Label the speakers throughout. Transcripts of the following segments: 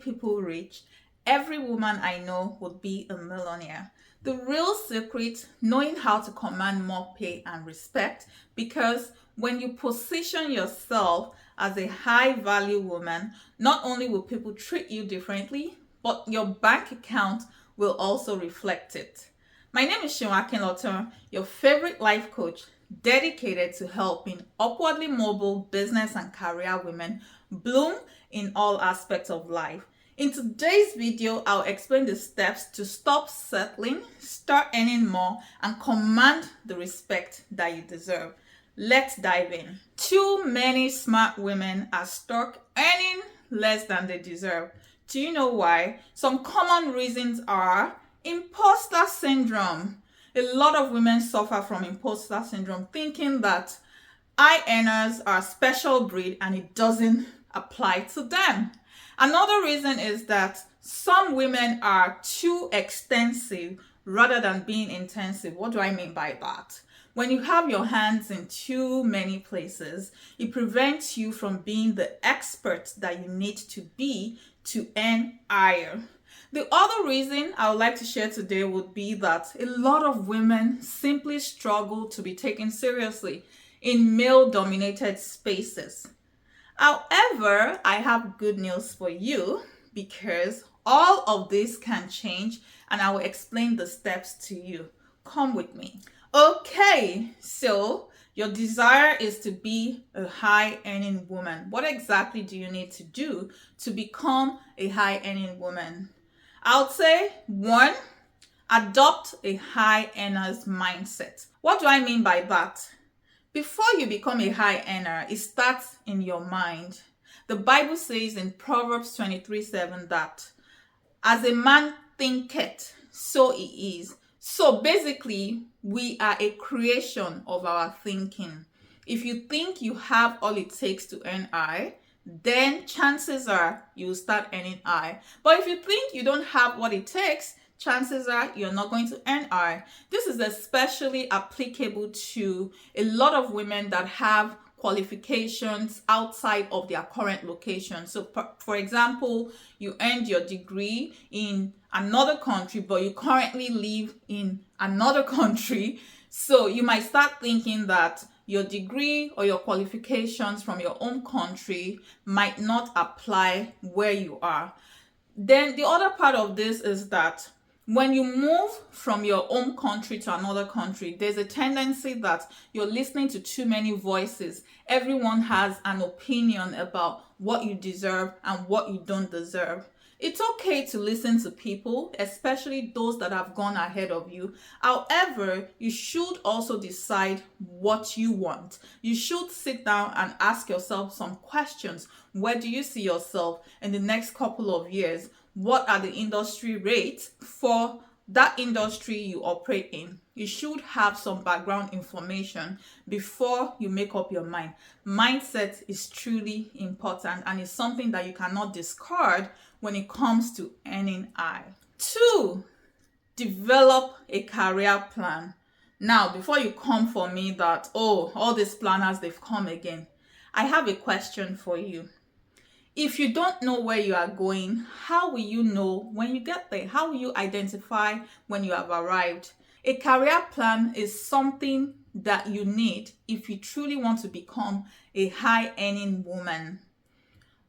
Speaker 1: people rich, every woman I know would be a millionaire. The real secret, knowing how to command more pay and respect, because when you position yourself as a high value woman, not only will people treat you differently, but your bank account will also reflect it. My name is Seun Akinlotan, your favorite life coach, dedicated to helping upwardly mobile business and career women bloom in all aspects of life. In today's video, I'll explain the steps to stop settling, start earning more, and command the respect that you deserve. Let's dive in. Too many smart women are stuck earning less than they deserve. Do you know why? Some common reasons are imposter syndrome. A lot of women suffer from imposter syndrome, thinking that high earners are a special breed and it doesn't apply to them. Another reason is that some women are too extensive rather than being intensive. What do I mean by that? When you have your hands in too many places, it prevents you from being the expert that you need to be to earn higher. The other reason I would like to share today would be that a lot of women simply struggle to be taken seriously in male-dominated spaces. However, I have good news for you because all of this can change and I will explain the steps to you. Come with me. Okay, so your desire is to be a high earning woman. What exactly do you need to do to become a high earning woman? I would say 1, adopt a high earner's mindset. What do I mean by that? Before you become a high earner, it starts in your mind. The Bible says in Proverbs 23:7 that as a man thinketh, so he is. So basically, we are a creation of our thinking. If you think you have all it takes to earn high, then chances are you'll start earning high. But if you think you don't have what it takes, chances are you're not going to earn high. This is especially applicable to a lot of women that have qualifications outside of their current location. So for example, you earned your degree in another country, but you currently live in another country. So you might start thinking that your degree or your qualifications from your own country might not apply where you are. Then the other part of this is that when you move from your own country to another country, there's a tendency that you're listening to too many voices. Everyone has an opinion about what you deserve and what you don't deserve. It's okay to listen to people, especially those that have gone ahead of you. However, you should also decide what you want. You should sit down and ask yourself some questions. Where do you see yourself in the next couple of years? What are the industry rates for that industry you operate in? You should have some background information before you make up your mind. Mindset is truly important and it's something that you cannot discard when it comes to earning high. 2, develop a career plan. Now, before you come for me that, oh, all these planners, they've come again, I have a question for you. If you don't know where you are going, how will you know when you get there? How will you identify when you have arrived? A career plan is something that you need if you truly want to become a high-earning woman.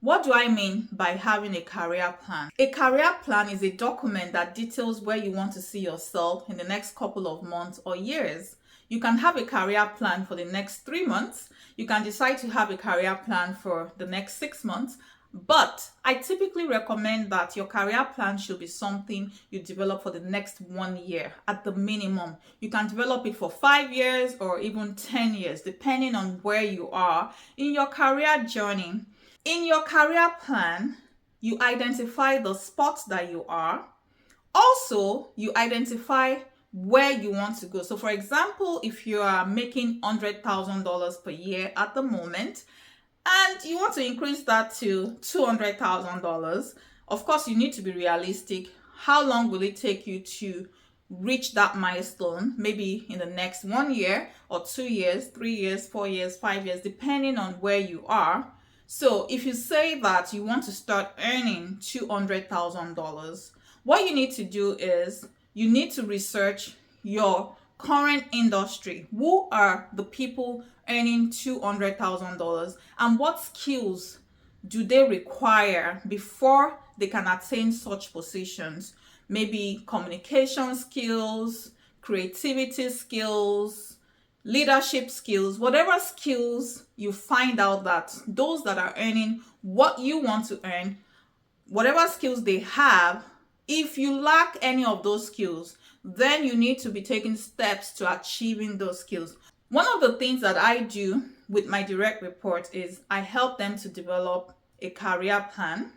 Speaker 1: What do I mean by having a career plan? A career plan is a document that details where you want to see yourself in the next couple of months or years. You can have a career plan for the next 3 months. You can decide to have a career plan for the next 6 months. But I typically recommend that your career plan should be something you develop for the next 1 year at the minimum. You can develop it for 5 years or even 10 years, depending on where you are in your career journey. In your career plan, you identify the spots that you are. Also, you identify where you want to go. So for example, if you are making $100,000 per year at the moment, and you want to increase that to $200,000, of course, you need to be realistic. How long will it take you to reach that milestone? Maybe in the next 1 year or 2 years, 3 years, 4 years, 5 years, depending on where you are. So if you say that you want to start earning $200,000, what you need to do is you need to research your current industry. Who are the people earning $200,000 and what skills do they require before they can attain such positions? Maybe communication skills, creativity skills, leadership skills, whatever skills you find out that those that are earning what you want to earn, whatever skills they have, if you lack any of those skills, then you need to be taking steps to achieving those skills. One of the things that I do with my direct reports is I help them to develop a career plan.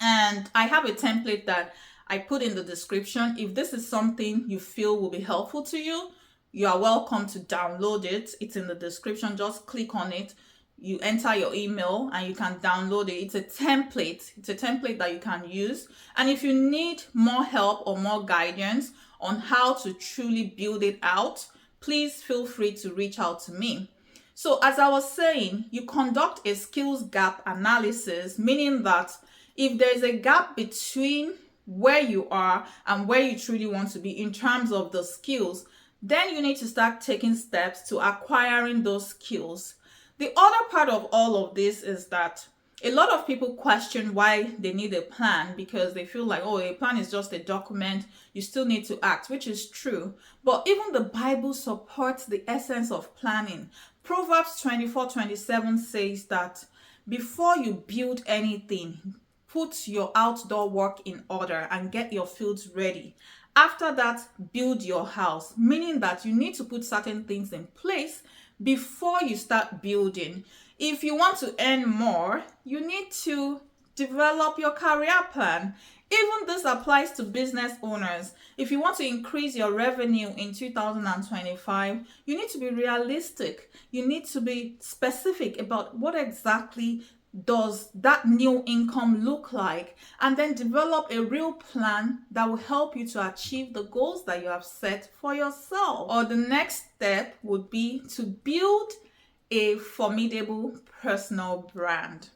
Speaker 1: And I have a template that I put in the description. If this is something you feel will be helpful to you, you are welcome to download it. It's in the description. Just click on it. You enter your email and you can download it. It's a template. It's a template that you can use. And if you need more help or more guidance on how to truly build it out, please feel free to reach out to me. So as I was saying, you conduct a skills gap analysis, meaning that if there's a gap between where you are and where you truly want to be in terms of the skills, then you need to start taking steps to acquiring those skills. The other part of all of this is that a lot of people question why they need a plan because they feel like, oh, a plan is just a document. You still need to act, which is true. But even the Bible supports the essence of planning. Proverbs 24:27 says that before you build anything, put your outdoor work in order and get your fields ready. After that, build your house, meaning that you need to put certain things in place before you start building. If you want to earn more, you need to develop your career plan. Even this applies to business owners. If you want to increase your revenue in 2025, you need to be realistic. You need to be specific about what exactly does that new income look like, and then develop a real plan that will help you to achieve the goals that you have set for yourself. Or the next step would be to build a formidable personal brand.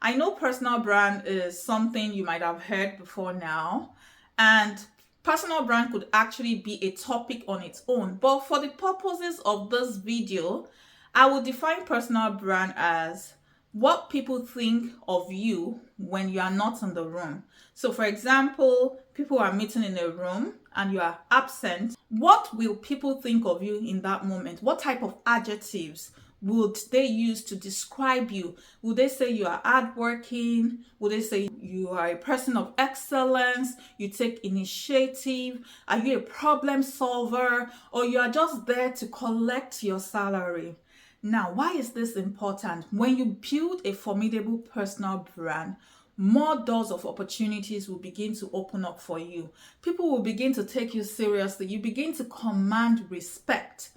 Speaker 1: I know personal brand is something you might have heard before now, and personal brand could actually be a topic on its own. But for the purposes of this video, I will define personal brand as what people think of you when you are not in the room. So for example, people are meeting in a room and you are absent. What will people think of you in that moment? What type of adjectives would they use to describe you? Would they say you are hardworking? Would they say you are a person of excellence? You take initiative? Are you a problem solver? Or you are just there to collect your salary? Now, why is this important? When you build a formidable personal brand, more doors of opportunities will begin to open up for you. People will begin to take you seriously. You begin to command respect.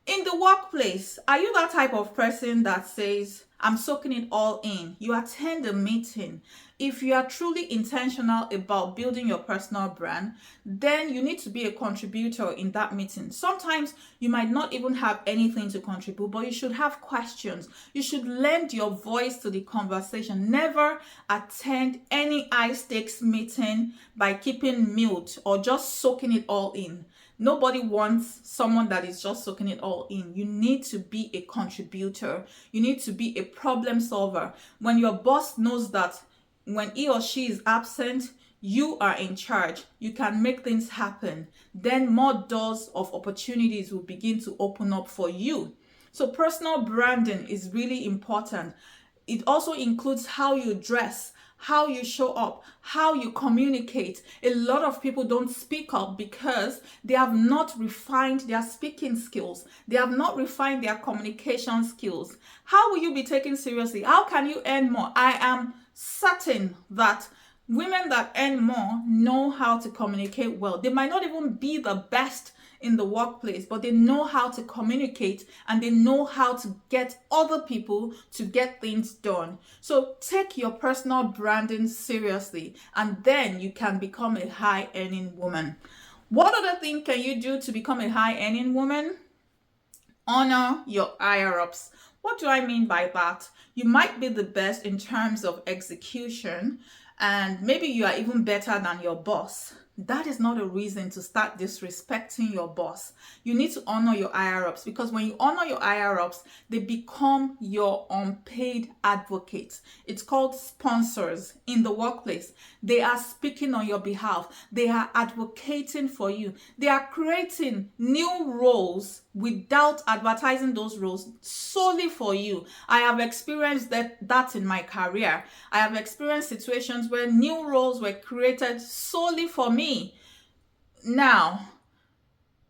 Speaker 1: In the workplace, are you that type of person that says, I'm soaking it all in? You attend a meeting. If you are truly intentional about building your personal brand, then you need to be a contributor in that meeting. Sometimes you might not even have anything to contribute, but you should have questions. You should lend your voice to the conversation. Never attend any high stakes meeting by keeping mute or just soaking it all in. Nobody wants someone that is just soaking it all in. You need to be a contributor. You need to be a problem solver. When your boss knows that when he or she is absent, you are in charge, you can make things happen, then more doors of opportunities will begin to open up for you. So personal branding is really important. It also includes how you dress, how you show up, how you communicate. A lot of people don't speak up because they have not refined their speaking skills. They have not refined their communication skills. How will you be taken seriously? How can you earn more? I am certain that women that earn more know how to communicate well. They might not even be the best in the workplace, but they know how to communicate and they know how to get other people to get things done. So take your personal branding seriously, and then you can become a high earning woman. What other thing can you do to become a high earning woman? Honor your higher ups. What do I mean by that? You might be the best in terms of execution, and maybe you are even better than your boss. That is not a reason to start disrespecting your boss. You need to honor your higher ups, because when you honor your higher ups, they become your unpaid advocates. It's called sponsors in the workplace. They are speaking on your behalf. They are advocating for you. They are creating new roles without advertising those roles solely for you. I have experienced that in my career. I have experienced situations where new roles were created solely for me. Now,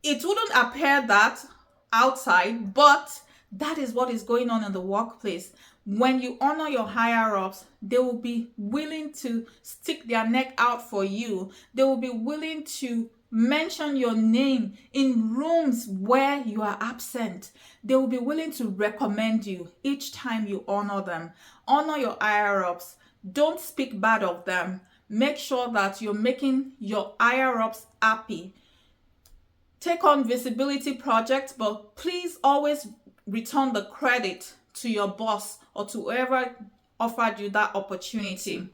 Speaker 1: it wouldn't appear that outside, but that is what is going on in the workplace. When you honor your higher ups, they will be willing to stick their neck out for you. They will be willing to mention your name in rooms where you are absent. They will be willing to recommend you each time you honor them. Honor your higher ups. Don't speak bad of them. Make sure that you're making your higher ups happy. Take on visibility projects, but please always return the credit to your boss or to whoever offered you that opportunity.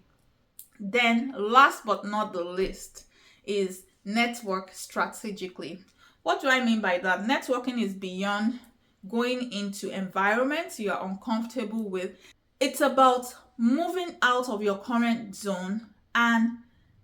Speaker 1: Then, last but not the least, is network strategically. What do I mean by that? Networking is beyond going into environments you are uncomfortable with. It's about moving out of your current zone and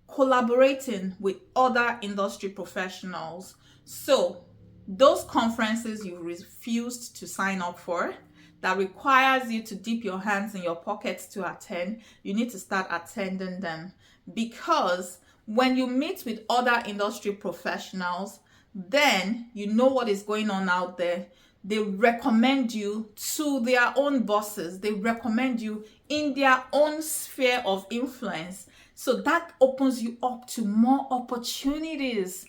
Speaker 1: collaborating with other industry professionals. So, those conferences you refused to sign up for, that requires you to dip your hands in your pockets to attend, you need to start attending them. Because when you meet with other industry professionals, then you know what is going on out there. They recommend you to their own bosses. They recommend you in their own sphere of influence. So that opens you up to more opportunities.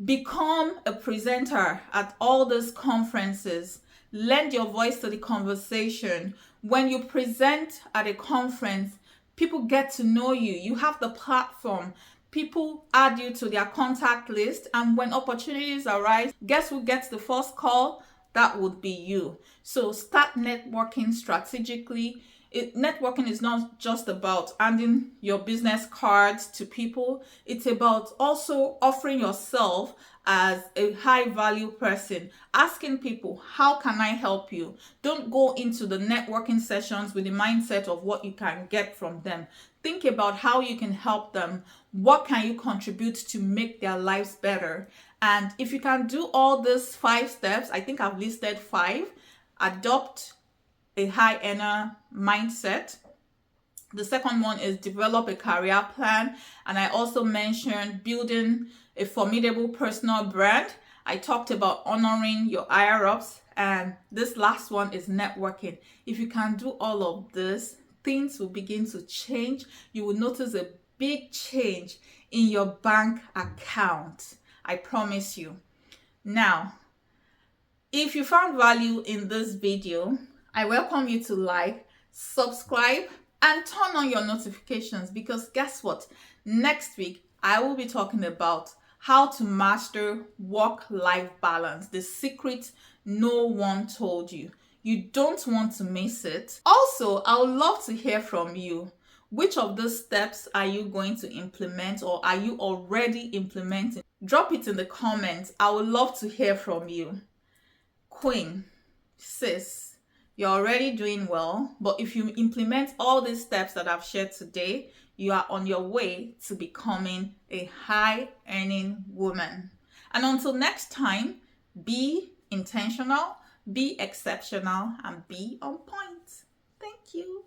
Speaker 1: Become a presenter at all those conferences. Lend your voice to the conversation. When you present at a conference, people get to know you. You have the platform. People add you to their contact list. And when opportunities arise, guess who gets the first call? That would be you. So start networking strategically. Networking is not just about handing your business cards to people. It's about also offering yourself as a high value person, asking people, how can I help you? Don't go into the networking sessions with the mindset of what you can get from them. Think about how you can help them. What can you contribute to make their lives better? And if you can do all these 5 steps, I think I've listed 5. Adopt a high earner mindset. The second one is develop a career plan. And I also mentioned building a formidable personal brand. I talked about honoring your higher ups. And this last one is networking. If you can do all of this, things will begin to change. You will notice a big change in your bank account. I promise you. Now, if you found value in this video, I welcome you to like, subscribe, and turn on your notifications, because guess what? Next week, I will be talking about how to master work-life balance, the secret no one told you. You don't want to miss it. Also, I would love to hear from you. Which of those steps are you going to implement, or are you already implementing? Drop it in the comments. I would love to hear from you. Queen, sis, you're already doing well, but if you implement all these steps that I've shared today, you are on your way to becoming a high earning woman. And until next time, be intentional, be exceptional, and be on point. Thank you.